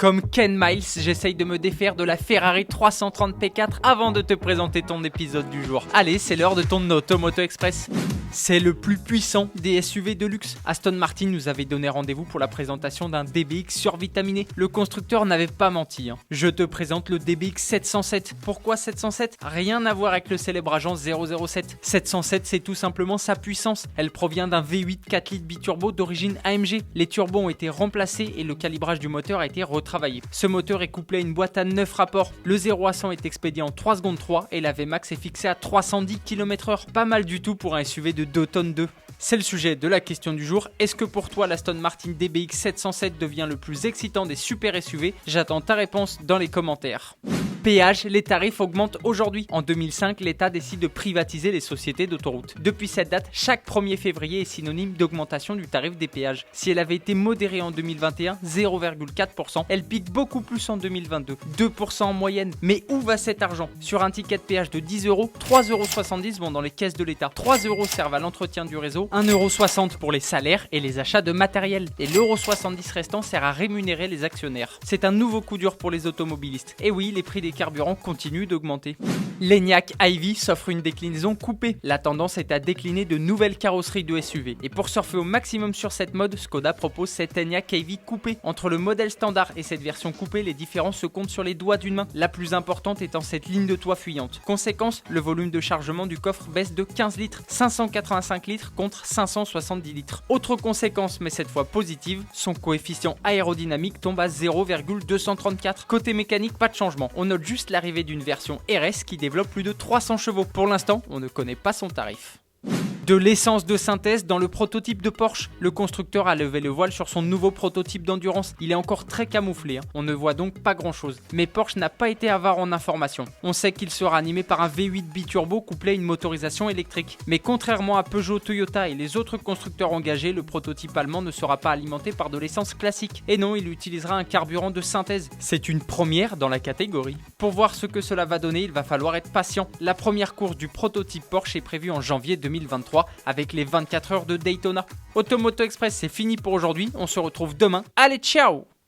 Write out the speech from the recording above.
Comme Ken Miles, j'essaye de me défaire de la Ferrari 330 P4 avant de te présenter ton épisode du jour. Allez, c'est l'heure de ton Automoto Express. C'est le plus puissant des SUV de luxe. Aston Martin nous avait donné rendez-vous pour la présentation d'un DBX survitaminé. Le constructeur n'avait pas menti. Je te présente le DBX 707. Pourquoi 707 ? Rien à voir avec le célèbre agent 007. 707, c'est tout simplement sa puissance. Elle provient d'un V8 4 litres biturbo d'origine AMG. Les turbos ont été remplacés et le calibrage du moteur a été retravaillé. Ce moteur est couplé à une boîte à 9 rapports. Le 0 à 100 est expédié en 3 secondes 3 et la Vmax est fixée à 310 km/h. Pas mal du tout pour un SUV de 2 tonnes 2. C'est le sujet de la question du jour. Est-ce que pour toi l'Aston Martin DBX 707 devient le plus excitant des super SUV ? J'attends ta réponse dans les commentaires. Péage, les tarifs augmentent aujourd'hui. En 2005, l'État décide de privatiser les sociétés d'autoroutes. Depuis cette date, chaque 1er février est synonyme d'augmentation du tarif des péages. Si elle avait été modérée en 2021, 0,4%, elle pique beaucoup plus en 2022, 2% en moyenne. Mais où va cet argent ? Sur un ticket de péage de 10 €, 3,70 € vont dans les caisses de l'État, 3 € servent à l'entretien du réseau, 1,60 € pour les salaires et les achats de matériel. Et l'1,70 € restant sert à rémunérer les actionnaires. C'est un nouveau coup dur pour les automobilistes. Et oui, les prix des carburants continuent d'augmenter. L'Enyaq iV s'offre une déclinaison coupée. La tendance est à décliner de nouvelles carrosseries de SUV. Et pour surfer au maximum sur cette mode, Skoda propose cette Enyaq iV coupée. Entre le modèle standard et cette version coupée, les différences se comptent sur les doigts d'une main. La plus importante étant cette ligne de toit fuyante. Conséquence, le volume de chargement du coffre baisse de 15 litres, 585 litres contre 570 litres. Autre conséquence, mais cette fois positive, son coefficient aérodynamique tombe à 0,234. Côté mécanique, pas de changement. On note juste l'arrivée d'une version RS qui développe plus de 300 chevaux. Pour l'instant, on ne connaît pas son tarif. De l'essence de synthèse dans le prototype de Porsche. Le constructeur a levé le voile sur son nouveau prototype d'endurance. Il est encore très camouflé, on ne voit donc pas grand chose. Mais Porsche n'a pas été avare en informations. On sait qu'il sera animé par un V8 biturbo couplé à une motorisation électrique. Mais contrairement à Peugeot, Toyota et les autres constructeurs engagés, le prototype allemand ne sera pas alimenté par de l'essence classique. Et non, il utilisera un carburant de synthèse. C'est une première dans la catégorie. Pour voir ce que cela va donner, il va falloir être patient. La première course du prototype Porsche est prévue en janvier 2023. Avec les 24 heures de Daytona. Automoto Express, c'est fini pour aujourd'hui. On se retrouve demain. Allez, ciao!